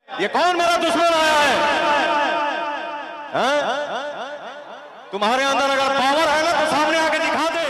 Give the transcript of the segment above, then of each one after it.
ये कौन मेरा दुश्मन आया है? तुम्हारे अंदर अगर पावर है ना तो सामने आके दिखा दे।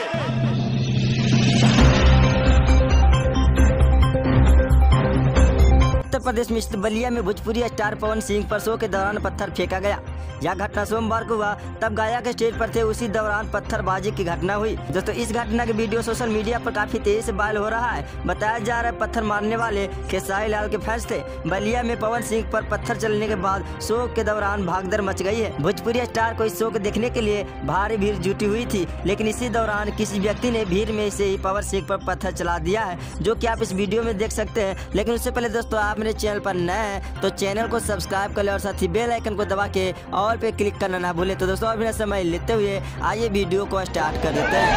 उत्तर प्रदेश में स्थित बलिया में भोजपुरी स्टार पवन सिंह पर शो के दौरान पत्थर फेंका गया। यह घटना सोमवार को हुआ, तब गायक स्टेज पर थे, उसी दौरान पत्थरबाजी की घटना हुई। दोस्तों, इस घटना के वीडियो सोशल मीडिया पर काफी तेजी से वायरल हो रहा है। बताया जा रहा है पत्थर मारने वाले खेसारी लाल के फैंस थे। बलिया में पवन सिंह पर पत्थर चलने के बाद शो के दौरान भागदौड़ मच गई है। भोजपुरी स्टार को इस शो को देखने के लिए भारी भीड़ जुटी हुई थी, लेकिन इसी दौरान किसी व्यक्ति ने भीड़ में से ही पवन सिंह पर पत्थर चला दिया है, जो कि आप इस वीडियो में देख सकते हैं। लेकिन उससे पहले दोस्तों, आप मेरे चैनल पर नए हैं तो चैनल को सब्सक्राइब कर ले और साथ ही बेल आइकन को दबा के ऑल पे क्लिक करना ना भूले। तो दोस्तों, बिना समय लेते हुए आइए वीडियो को स्टार्ट कर देते हैं।